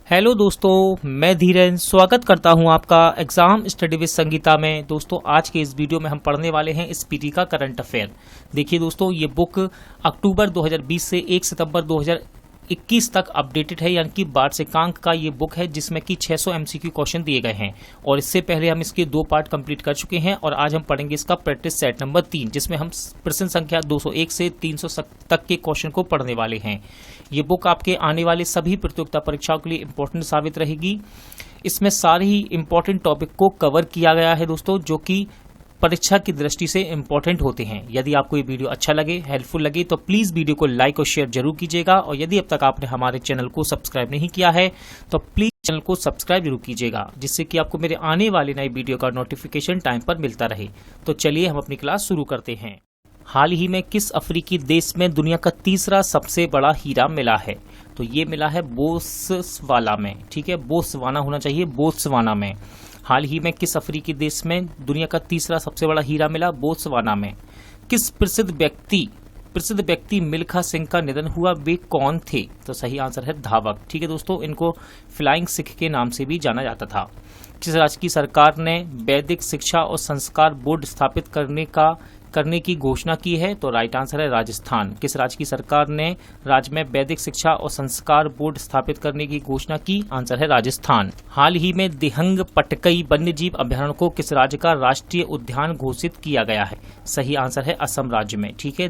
Hello दोस्तों, मैं धीरेन स्वागत करता हूं आपका एग्जाम स्टडी विद संगीता में। दोस्तों आज के इस वीडियो में हम पढ़ने वाले हैं स्पीटी का करंट अफेयर। देखिए दोस्तों, ये बुक अक्टूबर 2020 से 1 सितंबर 2021 तक अपडेटेड है, यानी कि वार्षिकांक का ये बुक है जिसमें कि 600 एमसीक्यू क्वेश्चन दिए गए हैं। और इससे पहले हम इसके 2 पार्ट कंप्लीट कर चुके हैं और आज हम पढ़ेंगे इसका प्रैक्टिस सेट नंबर 3, जिसमें हम प्रश्न संख्या 201 से 300 तक के क्वेश्चन को पढ़ने वाले हैं। ये बुक आपके आने वाले सभी प्रतियोगिता परीक्षाओं के लिए इम्पोर्टेंट साबित रहेगी। इसमें सारे ही इम्पोर्टेंट टॉपिक को कवर किया गया है दोस्तों, जो कि परीक्षा की दृष्टि से इम्पोर्टेंट होते हैं। यदि आपको ये वीडियो अच्छा लगे, हेल्पफुल लगे, तो प्लीज वीडियो को लाइक और शेयर जरूर कीजिएगा। और यदि अब तक आपने हमारे चैनल को सब्सक्राइब नहीं किया है तो प्लीज चैनल को सब्सक्राइब जरूर कीजिएगा, जिससे कि आपको मेरे आने वाले नए वीडियो का नोटिफिकेशन टाइम पर मिलता रहे। तो चलिए हम अपनी क्लास शुरू करते हैं। हाल ही में किस अफ्रीकी देश में दुनिया का तीसरा सबसे बड़ा हीरा मिला है? तो ये मिला है बोत्सवाना में। ठीक है, बोत्सवाना होना चाहिए, बोत्सवाना में। हाल ही में किस अफ्रीकी देश में दुनिया का तीसरा सबसे बड़ा हीरा मिला? बोत्सवाना में। किस प्रसिद्ध व्यक्ति मिल्खा सिंह का निधन हुआ? वे कौन थे? तो सही आंसर है धावक। ठीक है दोस्तों, इनको फ्लाइंग सिख के नाम से भी जाना जाता था। किस राज्य की सरकार ने वैदिक शिक्षा और संस्कार बोर्ड स्थापित करने की घोषणा की है? तो राइट आंसर है राजस्थान। किस राज्य की सरकार ने राज्य में वैदिक शिक्षा और संस्कार बोर्ड स्थापित करने की घोषणा की? आंसर है राजस्थान। हाल ही में दिहंग पटकई वन्यजीव अभयारण्य को किस राज्य का राष्ट्रीय उद्यान घोषित किया गया है? सही आंसर है असम राज्य में। ठीक है,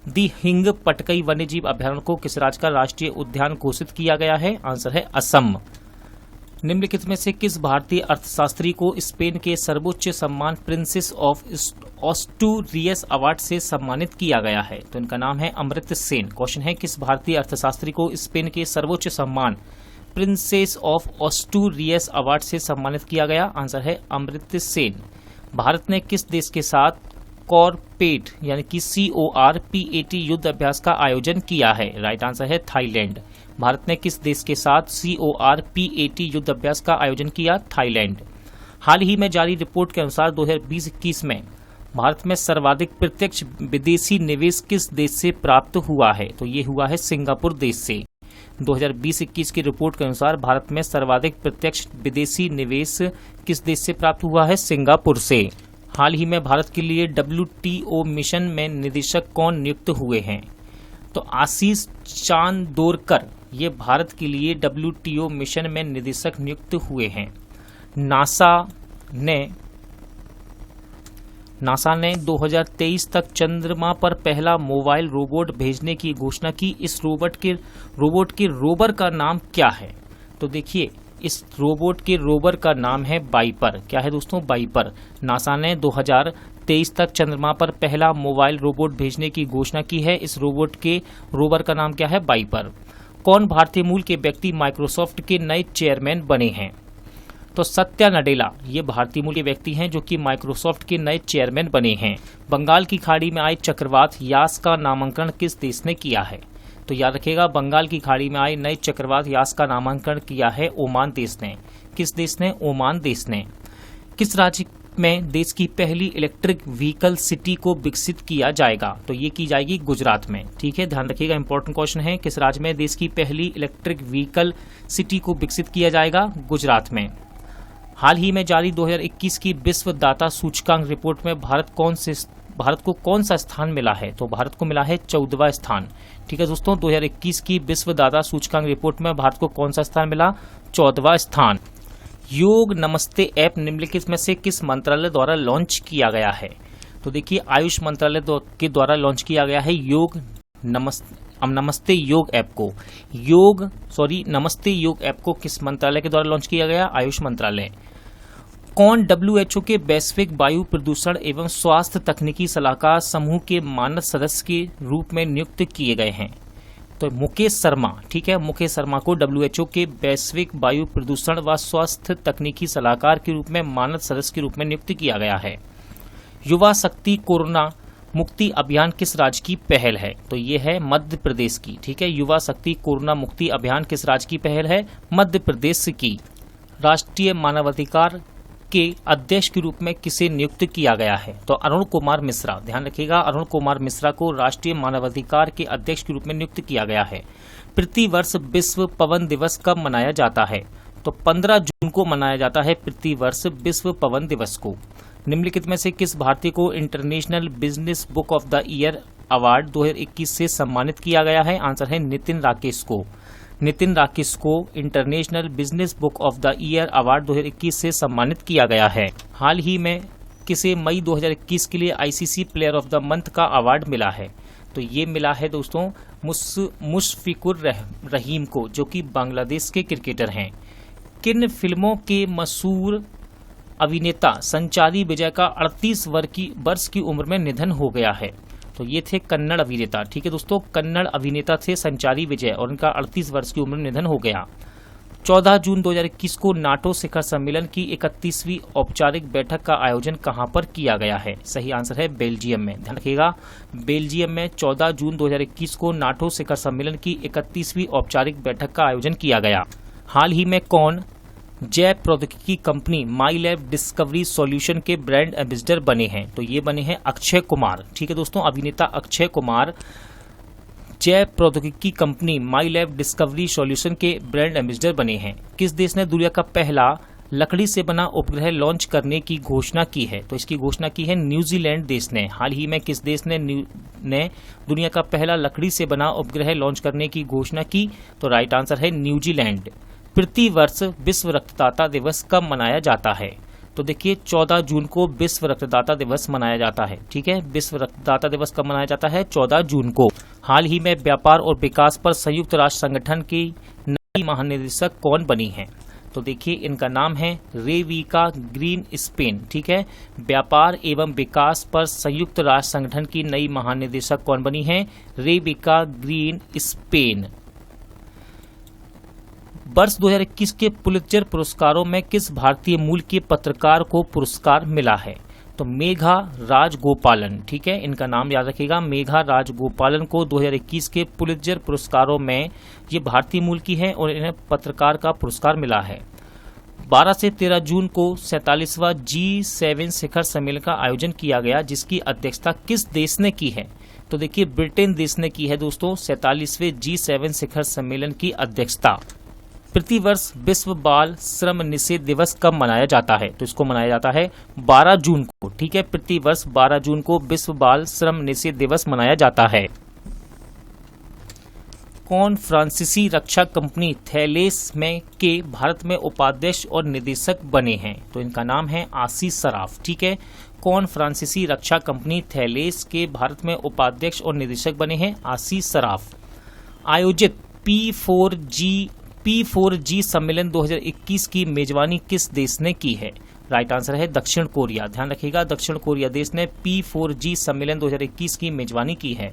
दिहिंग पटकई वन्यजीव अभयारण्य को किस राज्य का राष्ट्रीय उद्यान घोषित किया गया है? आंसर है असम। निम्नलिखित में से किस भारतीय अर्थशास्त्री को स्पेन के सर्वोच्च सम्मान प्रिंसेस ऑफ ऑस्टूरियस अवार्ड से सम्मानित किया गया है? तो इनका नाम है अमर्त्य सेन। क्वेश्चन है, किस भारतीय अर्थशास्त्री को स्पेन के सर्वोच्च सम्मान प्रिंसेस ऑफ ऑस्टूरियस अवार्ड से सम्मानित किया गया? आंसर है अमर्त्य सेन। भारत ने किस देश के साथ कॉरपेट यानी कि CORPAT युद्ध अभ्यास का आयोजन किया है? राइट आंसर है थाईलैंड। भारत ने किस देश के साथ CORPAT युद्ध अभ्यास का आयोजन किया? थाईलैंड। हाल ही में जारी रिपोर्ट के अनुसार 2020-21 में भारत में सर्वाधिक प्रत्यक्ष विदेशी निवेश किस देश से प्राप्त हुआ है? तो ये हुआ है सिंगापुर देश से। 2020-21 की रिपोर्ट के अनुसार भारत में सर्वाधिक प्रत्यक्ष विदेशी निवेश किस देश से प्राप्त हुआ है? सिंगापुर से। हाल ही में भारत के लिए WTO मिशन में निदेशक कौन नियुक्त हुए हैं? तो आशीष चांदोरकर ये भारत के लिए WTO मिशन में निदेशक नियुक्त हुए हैं। नासा ने 2023 तक चंद्रमा पर पहला मोबाइल रोबोट भेजने की घोषणा की। इस रोबोट के रोवर का नाम क्या है? तो देखिए, इस रोबोट के रोवर का नाम है वाइपर। क्या है दोस्तों? वाइपर। नासा ने 2023 तक चंद्रमा पर पहला मोबाइल रोबोट भेजने की घोषणा की है। इस रोबोट के रोवर का नाम क्या है? वाइपर। कौन भारतीय मूल के व्यक्ति माइक्रोसॉफ्ट के नए चेयरमैन बने हैं? तो सत्या नडेला ये भारतीय मूल के व्यक्ति हैं जो कि माइक्रोसॉफ्ट के नए चेयरमैन बने हैं। बंगाल की खाड़ी में आए चक्रवात यास का नामांकन किस देश ने किया है? तो याद रखिएगा, बंगाल की खाड़ी में आए नए चक्रवात यास का नामांकन किया है ओमान देश ने। किस देश ने? ओमान देश ने। किस राज्य में देश की पहली इलेक्ट्रिक व्हीकल सिटी को विकसित किया जाएगा? तो ये की जाएगी गुजरात में। ठीक है, ध्यान रखिएगा, इंपॉर्टेंट क्वेश्चन है। किस राज्य में देश की पहली इलेक्ट्रिक व्हीकल सिटी को विकसित किया जाएगा? गुजरात में। हाल ही में जारी 2021 की विश्व दाता सूचकांक रिपोर्ट में भारत को कौन सा स्थान मिला है? तो भारत को मिला है 14वां स्थान। ठीक है दोस्तों, 2021 की विश्व दाता सूचकांक रिपोर्ट में भारत को कौन सा स्थान मिला? 14वां स्थान। योग नमस्ते ऐप निम्नलिखित में से किस मंत्रालय द्वारा लॉन्च किया गया है? तो देखिए, आयुष मंत्रालय के द्वारा लॉन्च किया गया है योग नमस्ते योग ऐप को। नमस्ते योग ऐप को किस मंत्रालय के द्वारा लॉन्च किया गया? आयुष मंत्रालय। कौन WHO के वैश्विक वायु प्रदूषण एवं स्वास्थ्य तकनीकी सलाहकार समूह के मानद सदस्य के रूप में नियुक्त किए गए हैं? तो मुकेश शर्मा। ठीक है, मुकेश शर्मा को WHO के वैश्विक वायु प्रदूषण व स्वास्थ्य तकनीकी सलाहकार के रूप में मानद सदस्य के रूप में नियुक्त किया गया है। युवा शक्ति कोरोना मुक्ति अभियान किस राज्य की पहल है? तो ये है मध्य प्रदेश की। ठीक है, युवा शक्ति कोरोना मुक्ति अभियान किस राज्य की पहल है? मध्य प्रदेश की। राष्ट्रीय मानवाधिकार के अध्यक्ष के रूप में किसे नियुक्त किया गया है? तो अरुण कुमार मिश्रा, ध्यान रखिएगा, अरुण कुमार मिश्रा को राष्ट्रीय मानवाधिकार के अध्यक्ष के रूप में नियुक्त किया गया है। प्रति वर्ष विश्व पवन दिवस कब मनाया जाता है? तो 15 जून को मनाया जाता है प्रति वर्ष विश्व पवन दिवस को। निम्नलिखित में से किस भारतीय को international business book of the year award 2021 से सम्मानित किया गया है? आंसर है नितिन राकेश को। नितिन राकेश को international business book of the year award 2021 से सम्मानित किया गया है। हाल ही में किसे मई 2021 के लिए ICC player of the month का अवार्ड मिला है? तो ये मिला है दोस्तों मुशफिकुर रहीम को, जो कि बांग्लादेश के क्रिकेटर हैं। किन फिल्मों के मशहूर अभिनेता संचारी विजय का 38 वर्ष की उम्र में निधन हो गया है? तो ये थे कन्नड़ अभिनेता, ठीक है दोस्तों, कन्नड़ अभिनेता थे संचारी विजय और उनका 38 वर्ष की उम्र में निधन हो गया। 14 जून 2021 को नाटो शिखर सम्मेलन की 31वीं औपचारिक बैठक का आयोजन कहां पर किया गया है? सही आंसर है बेल्जियम में। ध्यान रखिएगा, बेल्जियम में 14 जून 2021 को नाटो शिखर सम्मेलन की 31वीं औपचारिक बैठक का आयोजन किया गया। हाल ही में कौन जैव प्रौद्योगिकी कंपनी माई लैब डिस्कवरी सॉल्यूशन के ब्रांड एम्बेसडर बने हैं? तो ये बने हैं अक्षय कुमार, ठीक है दोस्तों, अभिनेता अक्षय कुमार जैव प्रौद्योगिकी कंपनी माई लैब डिस्कवरी सॉल्यूशन के ब्रांड एम्बेसडर बने हैं। किस देश ने दुनिया का पहला लकड़ी से बना उपग्रह लॉन्च करने की घोषणा की है? तो इसकी घोषणा की है न्यूजीलैंड देश ने। हाल ही में किस देश ने दुनिया का पहला लकड़ी से बना उपग्रह लॉन्च करने की घोषणा की? तो राइट आंसर है न्यूजीलैंड। प्रति वर्ष विश्व रक्तदाता दिवस कब मनाया जाता है? तो देखिए 14 जून को विश्व रक्तदाता दिवस मनाया जाता है, ठीक है। विश्व रक्तदाता दिवस कब मनाया जाता है? 14 जून को। हाल ही में व्यापार और विकास पर संयुक्त राष्ट्र संगठन की नई महानिदेशक कौन बनी है? तो देखिए इनका नाम है रेविका ग्रीन स्पेन, ठीक है। व्यापार एवं विकास पर संयुक्त राष्ट्र संगठन की नई महानिदेशक कौन बनी है? रेविका ग्रीन स्पेन। वर्ष 2021 के पुलित्जर पुरस्कारों में किस भारतीय मूल के पत्रकार को पुरस्कार मिला है? तो मेघा राजगोपालन, ठीक है, इनका नाम याद रखिएगा, मेघा राजगोपालन को 2021 के पुलित्जर पुरस्कारों में ये भारतीय मूल की है और इन्हें पत्रकार का पुरस्कार मिला है। 12 से 13 जून को 47वां G7 शिखर सम्मेलन का आयोजन किया गया, जिसकी अध्यक्षता किस देश ने की है? तो देखिए ब्रिटेन देश ने की है दोस्तों 47वें G7 शिखर सम्मेलन की अध्यक्षता। प्रतिवर्ष विश्व बाल श्रम निषेध दिवस कब मनाया जाता है? तो इसको मनाया जाता है 12 जून को, ठीक है। प्रतिवर्ष 12 जून को विश्व बाल श्रम निषेध दिवस मनाया जाता है। कौन फ्रांसीसी रक्षा कंपनी थैलेस में के भारत में उपाध्यक्ष और निदेशक बने हैं? तो इनका नाम है आशीष सराफ, ठीक है। कौन फ्रांसीसी रक्षा कंपनी थैलेस के भारत में उपाध्यक्ष और निदेशक बने हैं? आशीष सराफ। आयोजित P4G सम्मेलन 2021 की मेजबानी किस देश ने की है? राइट आंसर है दक्षिण कोरिया। ध्यान रखिएगा, दक्षिण कोरिया देश ने P4G सम्मेलन 2021 की मेजबानी की है।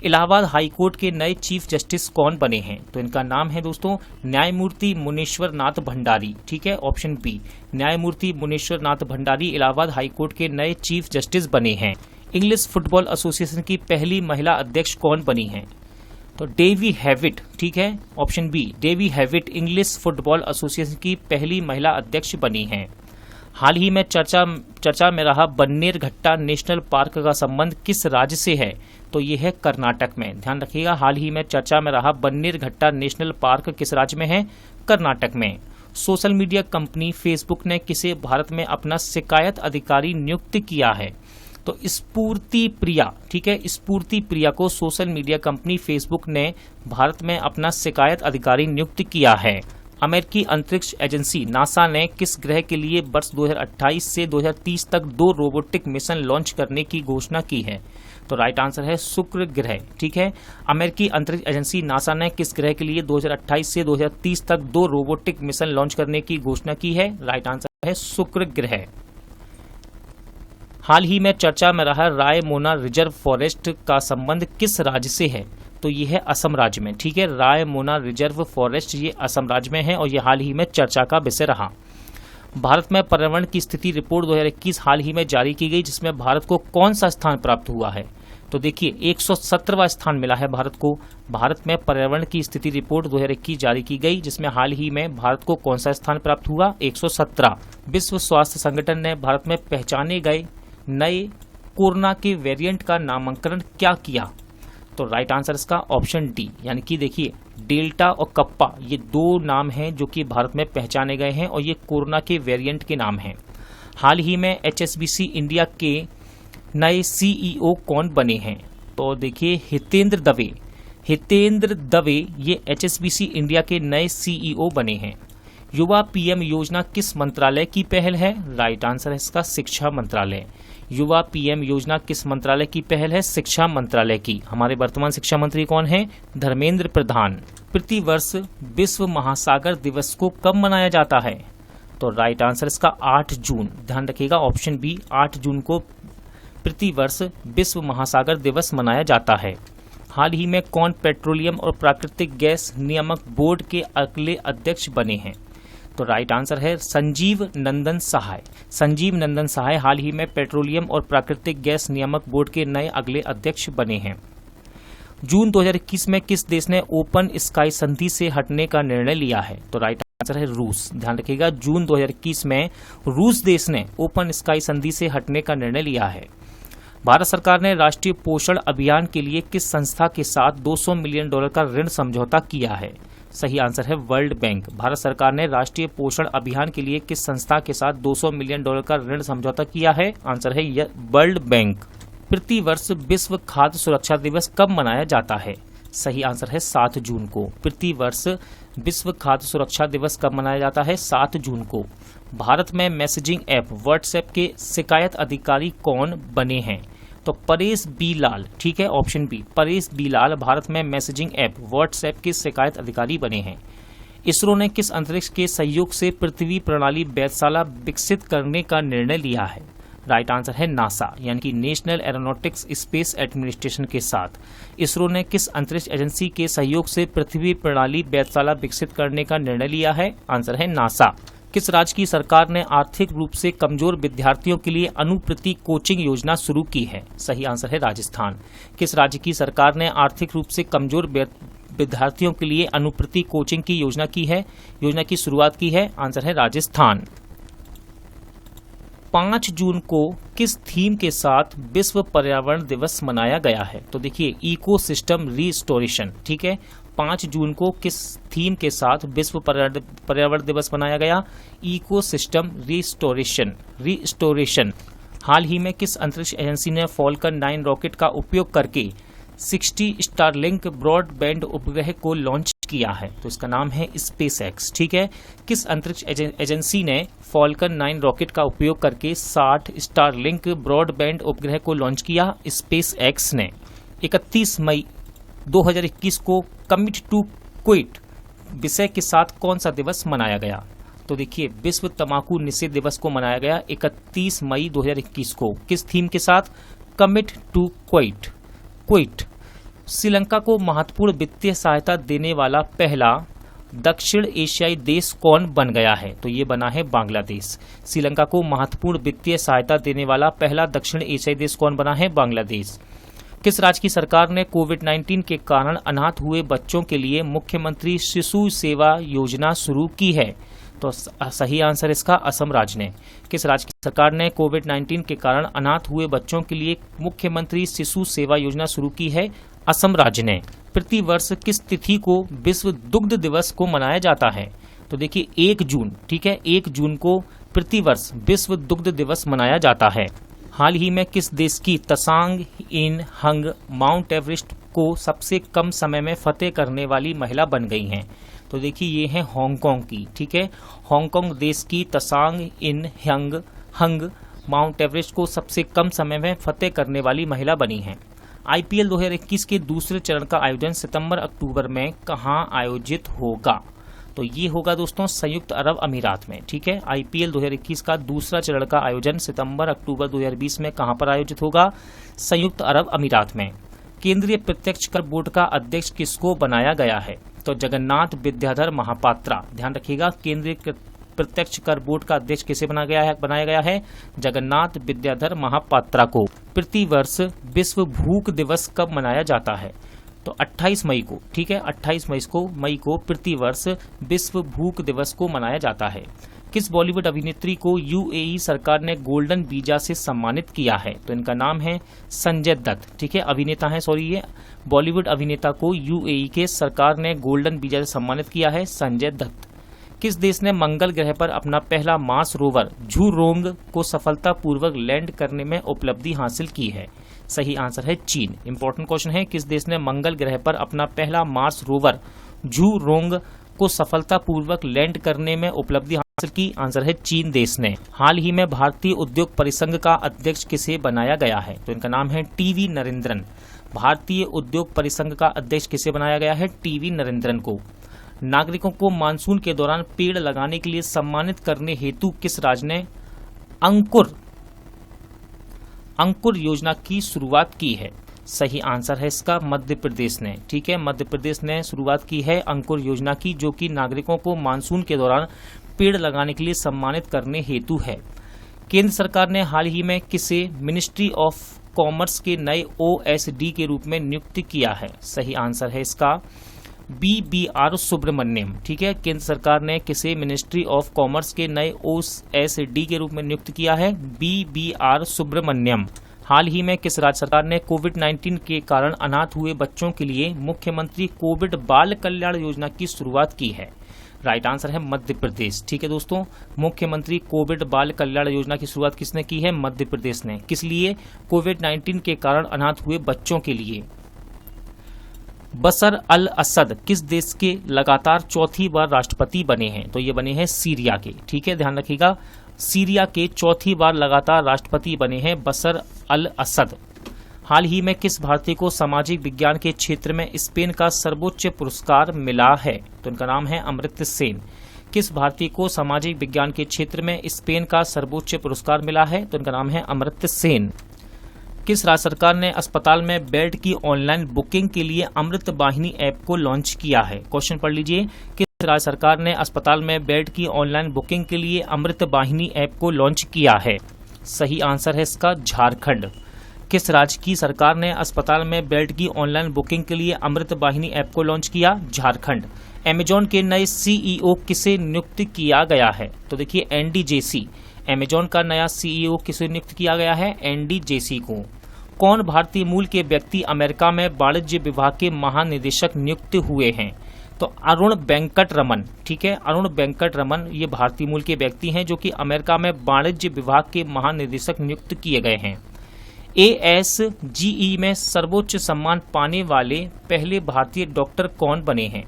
इलाहाबाद हाईकोर्ट के नए चीफ जस्टिस कौन बने हैं? तो इनका नाम है दोस्तों न्यायमूर्ति मुनीश्वर नाथ भंडारी, ठीक है, ऑप्शन बी, न्यायमूर्ति मुनीश्वर नाथ भंडारी इलाहाबाद हाईकोर्ट के नए चीफ जस्टिस बने हैं। इंग्लिश फुटबॉल एसोसिएशन की पहली महिला अध्यक्ष कौन बनी है? तो डेवी हैविट, ठीक है, option B, Davy Hewitt English football association की पहली महिला अध्यक्ष बनी हैं। हाल ही में चर्चा में रहा बन्नेरघट्टा नेशनल पार्क का संबंध किस राज्य से है? तो ये है कर्नाटक में। ध्यान रखिएगा, हाल ही में चर्चा में रहा बन्नेरघट्टा नेशनल पार्क किस राज्य में है? कर्नाटक में। सोशल मीडिया कंपनी फेसबुक ने किसे भारत में अपना शिकायत अधिकारी नियुक्त किया है? तो स्फूर्ति प्रिया, ठीक है, स्फूर्ति प्रिया को सोशल मीडिया कंपनी फेसबुक ने भारत में अपना शिकायत अधिकारी नियुक्त किया है। अमेरिकी अंतरिक्ष एजेंसी नासा ने किस ग्रह के लिए वर्ष 2028 से 2030 तक 2 रोबोटिक मिशन लॉन्च करने की घोषणा की है? तो राइट आंसर है शुक्र ग्रह, ठीक है। अमेरिकी अंतरिक्ष एजेंसी नासा ने किस ग्रह के लिए 2028 से 2030 तक 2 रोबोटिक मिशन लॉन्च करने की घोषणा की है? राइट आंसर है शुक्र ग्रह। हाल ही में चर्चा में रहा रायमोना रिजर्व फॉरेस्ट का संबंध किस राज्य से है? तो ये है असम राज्य में, ठीक है। रायमोना रिजर्व फॉरेस्ट ये असम राज्य में है और ये हाल ही में चर्चा का विषय रहा। भारत में पर्यावरण की स्थिति रिपोर्ट 2021 हाल ही में जारी की गई, जिसमें भारत को कौन सा स्थान प्राप्त हुआ है? तो देखिए 117वां स्थान मिला है भारत को। भारत में पर्यावरण की स्थिति रिपोर्ट 2021 जारी की गई, जिसमें हाल ही में भारत को कौन सा स्थान प्राप्त हुआ? 117। विश्व स्वास्थ्य संगठन ने भारत में पहचाने गए नए कोरोना के वेरिएंट का नामकरण क्या किया? तो राइट आंसर इसका ऑप्शन डी, यानी कि देखिए डेल्टा और कप्पा, ये दो नाम हैं जो कि भारत में पहचाने गए हैं और ये कोरोना के वेरिएंट के नाम हैं। हाल ही में HSBC इंडिया के नए CEO कौन बने हैं? तो देखिए हितेंद्र दवे ये HSBC इंडिया के नए CEO बने हैं। युवा PM योजना किस मंत्रालय की पहल है? राइट आंसर है इसका शिक्षा मंत्रालय। युवा PM योजना किस मंत्रालय की पहल है? शिक्षा मंत्रालय की। हमारे वर्तमान शिक्षा मंत्री कौन है? धर्मेंद्र प्रधान। प्रतिवर्ष विश्व महासागर दिवस को कब मनाया जाता है? तो राइट आंसर इसका 8 जून। ध्यान रखिएगा ऑप्शन बी, 8 जून को प्रतिवर्ष विश्व महासागर दिवस मनाया जाता है। हाल ही में कौन पेट्रोलियम और प्राकृतिक गैस नियामक बोर्ड के अगले अध्यक्ष बने हैं? तो राइट आंसर है संजीव नंदन सहाय हाल ही में पेट्रोलियम और प्राकृतिक गैस नियामक बोर्ड के नए अगले अध्यक्ष बने हैं। जून 2021 में किस देश ने ओपन स्काई संधि से हटने का निर्णय लिया है? तो राइट आंसर है रूस। ध्यान रखिएगा जून 2021 में रूस देश ने ओपन स्काई संधि से हटने का निर्णय लिया है। भारत सरकार ने राष्ट्रीय पोषण अभियान के लिए किस संस्था के साथ $200 मिलियन का ऋण समझौता किया है? सही आंसर है वर्ल्ड बैंक। भारत सरकार ने राष्ट्रीय पोषण अभियान के लिए किस संस्था के साथ $200 मिलियन का ऋण समझौता किया है? आंसर है वर्ल्ड बैंक। प्रतिवर्ष विश्व खाद्य सुरक्षा दिवस कब मनाया जाता है? सही आंसर है 7 जून को। प्रतिवर्ष विश्व खाद्य सुरक्षा दिवस कब मनाया जाता है? 7 जून को। भारत में मैसेजिंग ऐप व्हाट्सएप के शिकायत अधिकारी कौन बने हैं? तो परेश बी लाल, ठीक है ऑप्शन बी, परेश बी लाल भारत में मैसेजिंग ऐप व्हाट्सएप के शिकायत अधिकारी बने हैं। इसरो ने किस अंतरिक्ष के सहयोग से पृथ्वी प्रणाली वेधशाला विकसित करने का निर्णय लिया है? राइट आंसर है नासा, यानी कि नेशनल एरोनॉटिक्स स्पेस एडमिनिस्ट्रेशन के साथ इसरो ने किस अंतरिक्ष एजेंसी के सहयोग से पृथ्वी प्रणाली वेधशाला विकसित करने का निर्णय लिया है? आंसर है नासा। किस राज्य की सरकार ने आर्थिक रूप से कमजोर विद्यार्थियों के लिए अनुप्रति कोचिंग योजना शुरू की है? सही आंसर है राजस्थान। किस राज्य की सरकार ने आर्थिक रूप से कमजोर विद्यार्थियों के लिए अनुप्रति कोचिंग की योजना की शुरुआत की है? आंसर है राजस्थान। 5 जून को किस थीम के साथ विश्व पर्यावरण दिवस मनाया गया है? तो देखिए इकोसिस्टम रिस्टोरेशन, ठीक है। 5 जून को किस थीम के साथ विश्व पर्यावरण दिवस मनाया गया? Ecosystem restoration. हाल ही में किस अंतरिक्ष एजेंसी ने फॉल्कन 9 रॉकेट का उपयोग करके 60 स्टारलिंक ब्रॉडबैंड उपग्रह को लॉन्च किया है? तो इसका नाम है SpaceX, ठीक है। किस अंतरिक्ष एजेंसी ने फॉल्कन 9 रॉकेट का उपयोग करके 60 स्टारलिंक ब्रॉडबैंड उपग्रह को लॉन्च किया? SpaceX ने। 31 मई 2021 को कमिट टू क्विट विषय के साथ कौन सा दिवस मनाया गया? तो देखिए विश्व तंबाकू निषेध दिवस को मनाया गया 31 मई 2021 को। किस थीम के साथ? Commit to quit. श्रीलंका को महत्वपूर्ण वित्तीय सहायता देने वाला पहला दक्षिण एशियाई देश कौन बन गया है? तो ये बना है बांग्लादेश। श्रीलंका को महत्वपूर्ण वित्तीय सहायता देने वाला पहला दक्षिण एशियाई देश कौन बना है? बांग्लादेश। किस राज्य की सरकार ने कोविड-19 के कारण अनाथ हुए बच्चों के लिए मुख्यमंत्री शिशु सेवा योजना शुरू की है? तो सही आंसर इसका असम राज्य ने। किस राज्य की सरकार ने कोविड-19 के कारण अनाथ हुए बच्चों के लिए मुख्यमंत्री शिशु सेवा योजना शुरू की है? असम राज्य ने। प्रतिवर्ष किस तिथि को विश्व दुग्ध दिवस को मनाया जाता है? तो देखिए 1 जून, ठीक है, 1 जून को प्रतिवर्ष विश्व दुग्ध दिवस मनाया जाता है। हाल ही में किस देश की तसांग इन हंग माउंट एवरेस्ट को सबसे कम समय में फतेह करने वाली महिला बन गई हैं? तो देखिए ये है हांगकांग की, ठीक है। हांगकांग देश की तसांग इन हंग माउंट एवरेस्ट को सबसे कम समय में फतेह करने वाली महिला बनी हैं। IPL 2021 के दूसरे चरण का आयोजन सितंबर-अक्टूबर में कहां आयोजित होगा? तो ये होगा दोस्तों संयुक्त अरब अमीरात में, ठीक है। IPL 2021 का दूसरा चरण का आयोजन सितंबर-अक्टूबर 2020 में कहां पर आयोजित होगा? संयुक्त अरब अमीरात में। केंद्रीय प्रत्यक्ष कर बोर्ड का अध्यक्ष किसको बनाया गया है? तो जगन्नाथ विद्याधर महापात्रा। ध्यान रखिएगा केंद्रीय प्रत्यक्ष कर बोर्ड का अध्यक्ष किसे बनाया गया है? जगन्नाथ विद्याधर महापात्रा को। प्रतिवर्ष विश्व भूख दिवस कब मनाया जाता है? तो 28 मई को, ठीक है, 28 मई को प्रतिवर्ष विश्व भूख दिवस को मनाया जाता है। किस बॉलीवुड अभिनेत्री को यूएई सरकार ने गोल्डन वीजा से सम्मानित किया है? तो इनका नाम है संजय दत्त, ठीक है, अभिनेता है, सॉरी, ये बॉलीवुड अभिनेता को यूएई के सरकार ने गोल्डन वीजा से सम्मानित किया है, संजय दत्त। किस देश ने मंगल ग्रह पर अपना पहला मार्स रोवर झूरोंग को सफलतापूर्वक लैंड करने में उपलब्धि हासिल की है? सही आंसर है चीन। इंपॉर्टेंट क्वेश्चन है, किस देश ने मंगल ग्रह पर अपना पहला मार्स रोवर झूरोंग को सफलतापूर्वक लैंड करने में उपलब्धि हासिल की? आंसर है चीन देश ने। हाल ही में भारतीय उद्योग परिसंघ का अध्यक्ष किसे बनाया गया है? तो इनका नाम है टीवी नरेंद्रन। भारतीय उद्योग परिसंघ का अध्यक्ष किसे बनाया गया है? टीवी नरेंद्रन को। नागरिकों को मानसून के दौरान पेड़ लगाने के लिए सम्मानित करने हेतु किस राज्य ने अंकुर योजना की शुरुआत की है? सही आंसर है इसका मध्य प्रदेश ने, ठीक है, मध्य प्रदेश ने शुरुआत की है अंकुर योजना की, जो कि नागरिकों को मानसून के दौरान पेड़ लगाने के लिए सम्मानित करने हेतु है। केंद्र सरकार ने हाल ही में किसे मिनिस्ट्री ऑफ कॉमर्स के नए ओएसडी के रूप में नियुक्त किया है? सही आंसर है इसका BBR सुब्रमण्यम, ठीक है, केंद्र सरकार ने किसे मिनिस्ट्री ऑफ कॉमर्स के नए ओएसडी के रूप में नियुक्त किया है? BBR सुब्रमण्यम। हाल ही में किस राज्य सरकार ने कोविड-19 के कारण अनाथ हुए बच्चों के लिए मुख्यमंत्री कोविड बाल कल्याण योजना की शुरुआत की है? राइट आंसर है मध्य प्रदेश, ठीक है दोस्तों, मुख्यमंत्री कोविड बाल कल्याण योजना की शुरुआत किसने की है? मध्य प्रदेश ने। किस लिए? कोविड-19 के कारण अनाथ हुए बच्चों के लिए। बशर अल असद किस देश के लगातार चौथी बार राष्ट्रपति बने हैं? तो ये बने हैं सीरिया के, ठीक है, ध्यान रखिएगा, सीरिया के चौथी बार लगातार राष्ट्रपति बने हैं बशर अल असद। हाल ही में किस भारतीय को सामाजिक विज्ञान के क्षेत्र में स्पेन का सर्वोच्च पुरस्कार मिला है? तो इनका नाम है अमर्त्य सेन। किस भारतीय को सामाजिक विज्ञान के क्षेत्र में स्पेन का सर्वोच्च पुरस्कार मिला है? तो इनका नाम है अमर्त्य सेन। किस राज्य सरकार ने अस्पताल में बेड की ऑनलाइन बुकिंग के लिए अमृत वाहिनी ऐप को लॉन्च किया है? क्वेश्चन पढ़ लीजिए, किस राज्य सरकार ने अस्पताल में बेड की ऑनलाइन बुकिंग के लिए अमृत वाहिनी ऐप को लॉन्च किया है? सही आंसर है इसका झारखंड। किस राज्य की सरकार ने अस्पताल में बेड की ऑनलाइन बुकिंग के लिए अमृत वाहिनी ऐप को लॉन्च किया? झारखंड। अमेजॉन के नए सीईओ किसे नियुक्त किया गया है? तो देखिए एंडी जेसी, अमेजॉन का नया सीईओ किसे नियुक्त किया गया है? एंडी जेसी को। कौन भारतीय मूल के व्यक्ति अमेरिका में वाणिज्य विभाग के महानिदेशक नियुक्त हुए हैं? तो अरुण वेंकट रमन, ठीक है, अरुण वेंकट रमन ये भारतीय मूल के व्यक्ति हैं जो कि अमेरिका में वाणिज्य विभाग के महानिदेशक नियुक्त किए गए हैं। ASGE में सर्वोच्च सम्मान पाने वाले पहले भारतीय डॉक्टर कौन बने हैं?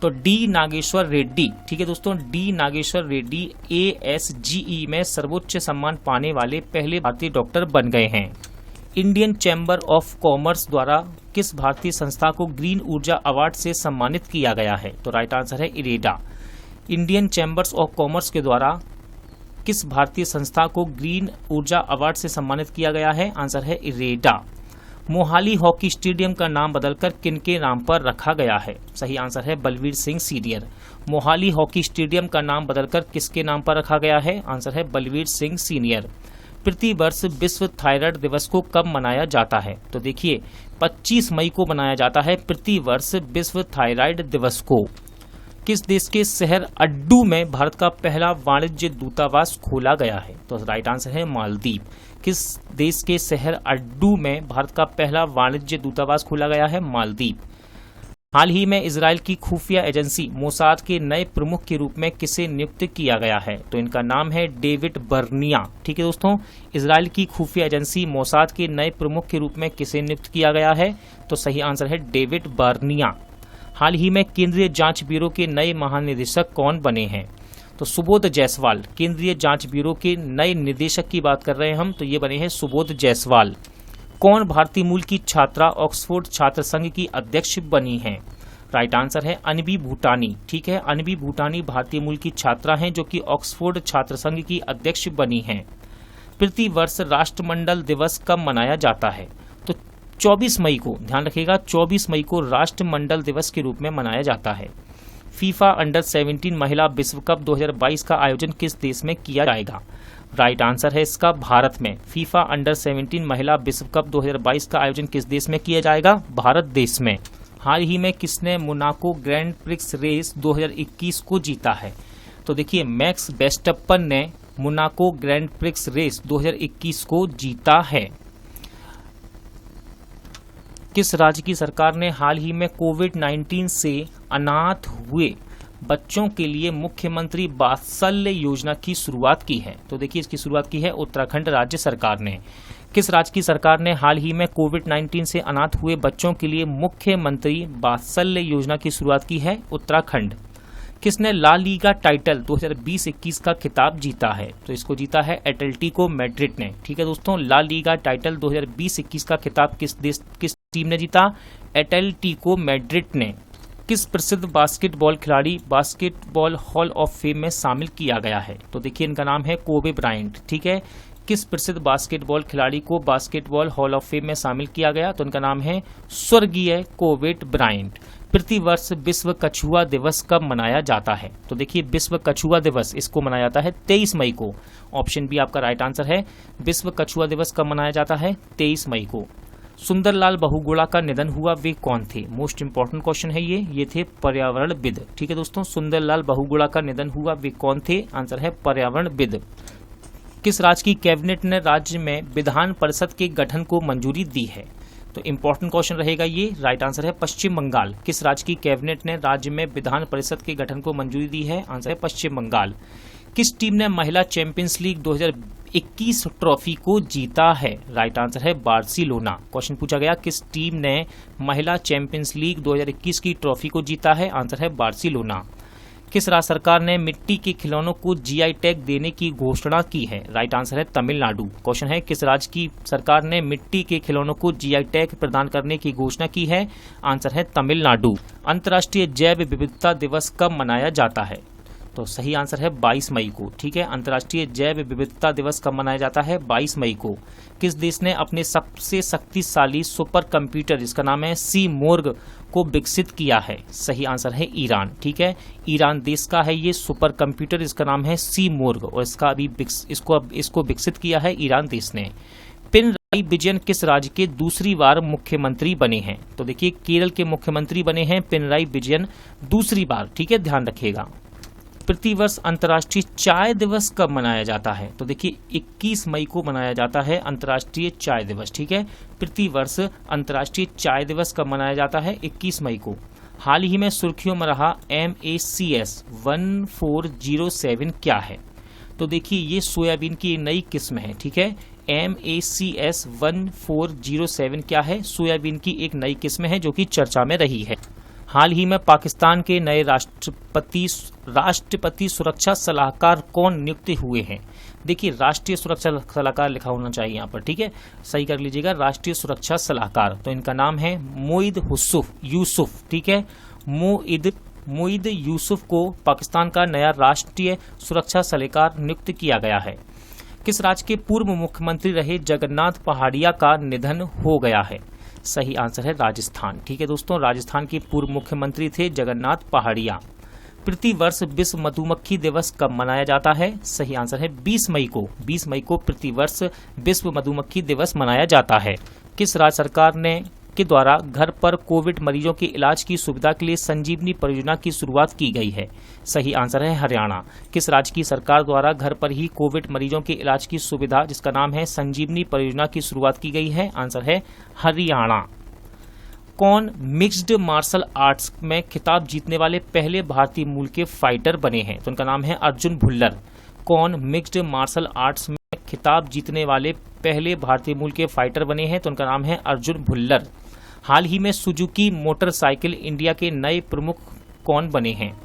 तो डी नागेश्वर रेड्डी, ठीक है दोस्तों, डी नागेश्वर रेड्डी ASGE में सर्वोच्च सम्मान पाने वाले पहले भारतीय डॉक्टर बन गए हैं। इंडियन चैम्बर ऑफ कॉमर्स द्वारा किस भारतीय संस्था को ग्रीन ऊर्जा अवार्ड से सम्मानित किया गया है? तो राइट आंसर है IREDA. Indian chambers of commerce के द्वारा किस भारतीय संस्था को ग्रीन ऊर्जा अवार्ड से सम्मानित किया गया है? आंसर है इरेडा। मोहाली हॉकी स्टेडियम का नाम बदलकर किनके नाम पर रखा गया है? सही आंसर है Balbir Singh senior. Mohali hockey stadium का नाम बदलकर किसके नाम पर रखा गया है? आंसर है बलवीर सिंह सीनियर। प्रतिवर्ष विश्व थायराइड दिवस को कब मनाया जाता है? तो देखिए 25 मई को मनाया जाता है प्रतिवर्ष विश्व थायराइड दिवस को। किस देश के शहर अड्डू में भारत का पहला वाणिज्य दूतावास खोला गया है? तो राइट आंसर है मालदीव। किस देश के शहर अड्डू में भारत का पहला वाणिज्य दूतावास खोला गया है? मालदीव। हाल ही में इजराइल की खुफिया एजेंसी मोसाद के नए प्रमुख के रूप में किसे नियुक्त किया गया है? तो इनका नाम है डेविड बर्निया, ठीक है दोस्तों, इजराइल की खुफिया एजेंसी मोसाद के नए प्रमुख के रूप में किसे नियुक्त किया गया है? तो सही आंसर है डेविड बर्निया। हाल ही में केंद्रीय जांच ब्यूरो के नए महानिदेशक कौन बने हैं? तो सुबोध जायसवाल, केंद्रीय जांच ब्यूरो के नए निदेशक की बात कर रहे हैं हम, तो ये बने हैं सुबोध जायसवाल। कौन भारतीय मूल की छात्रा ऑक्सफोर्ड छात्र संघ की अध्यक्ष बनी है? राइट आंसर है अनबी भूटानी, ठीक है, अनबी भूटानी भारतीय मूल की छात्रा हैं जो कि ऑक्सफोर्ड छात्र संघ की अध्यक्ष बनी हैं। प्रतिवर्ष राष्ट्रमंडल दिवस कब मनाया जाता है? तो 24 मई को, ध्यान रखिएगा 24 मई को राष्ट्रमंडल दिवस के रूप में मनाया जाता है। फीफा अंडर 17 महिला विश्व कप 2022 का आयोजन किस देश में किया जाएगा? राइट आंसर है इसका भारत में। फीफा अंडर 17 महिला विश्व कप 2022 का आयोजन किस देश में किया जाएगा? भारत देश में। हाल ही में किसने मोनाको ग्रैंड प्रिक्स रेस 2021 को जीता है? तो देखिए मैक्स वेस्टप्पन ने मोनाको ग्रैंड प्रिक्स रेस 2021 को जीता है। किस राज्य की सरकार ने हाल ही में कोविड-19 से अनाथ हुए बच्चों के लिए मुख्यमंत्री वात्सल्य योजना की शुरुआत की है? तो देखिए इसकी शुरुआत की है उत्तराखंड राज्य सरकार ने। किस राज्य की सरकार ने हाल ही में कोविड-19 से अनाथ हुए बच्चों के लिए मुख्यमंत्री वात्सल्य योजना की शुरुआत की है? उत्तराखंड। किसने ला लीगा टाइटल 2020-21 का खिताब जीता है? तो इसको जीता है एटलेटिको मैड्रिड ने। ठीक है दोस्तों, ला लीगा टाइटल 2020-21 का खिताब किस टीम ने जीता? एटलेटिको मैड्रिड ने। किस प्रसिद्ध बास्केटबॉल खिलाड़ी बास्केटबॉल हॉल ऑफ फेम में शामिल किया गया है? तो देखिए इनका नाम है कोबे ब्रायंट। ठीक है, किस प्रसिद्ध बास्केटबॉल खिलाड़ी को बास्केटबॉल हॉल ऑफ फेम में शामिल किया गया? तो इनका नाम है स्वर्गीय कोबे ब्रायंट। प्रतिवर्ष विश्व कछुआ दिवस कब मनाया जाता है? तो देखिए विश्व कछुआ दिवस इसको मनाया जाता है 23 मई को। ऑप्शन बी आपका राइट आंसर है। विश्व कछुआ दिवस कब मनाया जाता है? 23 मई को। सुंदरलाल बहुगुणा का निधन हुआ, वे कौन थे? मोस्ट इंपॉर्टेंट क्वेश्चन है ये थे पर्यावरणविद। ठीक है दोस्तों, सुंदरलाल बहुगुणा का निधन हुआ, वे कौन थे? आंसर है पर्यावरणविद। किस राज्य की कैबिनेट ने राज्य में विधान परिषद के गठन को मंजूरी दी है? तो इंपॉर्टेंट क्वेश्चन रहेगा ये। राइट आंसर है पश्चिम बंगाल। किस राज्य की कैबिनेट ने राज्य में विधान परिषद के गठन को मंजूरी दी है? आंसर है पश्चिम बंगाल। किस टीम ने महिला चैंपियंस लीग 2021 ट्रॉफी को जीता है? राइट आंसर है बार्सिलोना। क्वेश्चन पूछा गया किस टीम ने महिला चैंपियंस लीग 2021 की ट्रॉफी को जीता है? आंसर है बार्सिलोना। किस राज्य सरकार ने मिट्टी के खिलौनों को जीआई टैग देने की घोषणा की है? राइट आंसर है तमिलनाडु। क्वेश्चन है किस राज्य की सरकार ने मिट्टी के खिलौनों को जीआई टैग प्रदान करने की घोषणा की है? आंसर है तमिलनाडु। अंतर्राष्ट्रीय जैव विविधता दिवस कब मनाया जाता है? तो सही आंसर है 22 मई को। ठीक है, अंतर्राष्ट्रीय जैव विविधता दिवस कब मनाया जाता है? 22 मई को। किस देश ने अपने सबसे शक्तिशाली सुपर कंप्यूटर जिसका नाम है सी मोर्ग को विकसित किया है? सही आंसर है ईरान। ठीक है, ईरान देश का है ये सुपर कंप्यूटर जिसका नाम है सी मोर्ग और इसका अभी इसको विकसित किया है ईरान देश ने। पिनराई विजयन किस राज्य के दूसरी बार मुख्यमंत्री बने हैं? तो देखिए केरल के मुख्यमंत्री बने हैं पिनराई विजयन दूसरी बार। ठीक है, ध्यान रखिएगा। प्रतिवर्ष अंतर्राष्ट्रीय चाय दिवस कब मनाया जाता है? तो देखिए 21 मई को मनाया जाता है अंतर्राष्ट्रीय चाय दिवस। ठीक है, प्रतिवर्ष अंतर्राष्ट्रीय चाय दिवस कब मनाया जाता है? 21 मई को। हाल ही में सुर्खियों में रहा MACS 1407 क्या है? तो देखिए ये सोयाबीन की एक नई किस्म है। ठीक है, MACS 1407 क्या है? सोयाबीन की एक नई किस्म है जो कि चर्चा में रही है। हाल ही में पाकिस्तान के नए राष्ट्रपति सुरक्षा सलाहकार कौन नियुक्त हुए हैं? देखिए राष्ट्रीय सुरक्षा सलाहकार लिखा होना चाहिए यहाँ पर। ठीक है, सही कर लीजिएगा, राष्ट्रीय सुरक्षा सलाहकार। तो इनका नाम है मोइद यूसुफ। ठीक है, मोइद यूसुफ को पाकिस्तान का नया राष्ट्रीय सुरक्षा सलाहकार नियुक्त किया गया है। किस राज्य के पूर्व मुख्यमंत्री रहे जगन्नाथ पहाड़िया का निधन हो गया है? सही आंसर है राजस्थान। ठीक है दोस्तों, राजस्थान के पूर्व मुख्यमंत्री थे जगन्नाथ पहाड़िया। प्रतिवर्ष विश्व मधुमक्खी दिवस कब मनाया जाता है? सही आंसर है 20 मई को। 20 मई को प्रतिवर्ष विश्व मधुमक्खी दिवस मनाया जाता है। किस राज्य सरकार के द्वारा घर पर कोविड मरीजों के इलाज की सुविधा के लिए संजीवनी परियोजना की शुरुआत की गई है? सही आंसर है हरियाणा। किस राज्य की सरकार द्वारा घर पर ही कोविड मरीजों के इलाज की सुविधा जिसका नाम है संजीवनी परियोजना की शुरुआत की गई है? आंसर है हरियाणा। कौन मिक्स्ड मार्शल आर्ट्स में खिताब जीतने वाले पहले भारतीय मूल के फाइटर बने हैं? तो उनका नाम है अर्जुन भुल्लर। कौन मिक्स्ड मार्शल आर्ट्स में खिताब जीतने वाले पहले भारतीय मूल के फाइटर बने हैं? तो उनका नाम है अर्जुन भुल्लर। हाल ही में सुजुकी मोटरसाइकिल इंडिया के नए प्रमुख कौन बने हैं?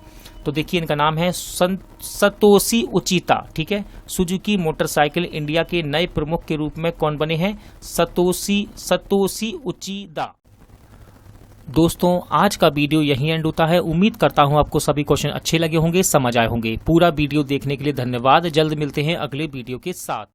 तो देखिए इनका नाम है सतोशी उचिता। ठीक है, सुजुकी मोटरसाइकिल इंडिया के नए प्रमुख के रूप में कौन बने हैं? Satoshi Uchida. दोस्तों आज का वीडियो यहीं एंड होता है। उम्मीद करता हूं आपको सभी क्वेश्चन अच्छे लगे होंगे, समझ आए होंगे। पूरा वीडियो देखने के लिए धन्यवाद। जल्द मिलते हैं अगले वीडियो के साथ।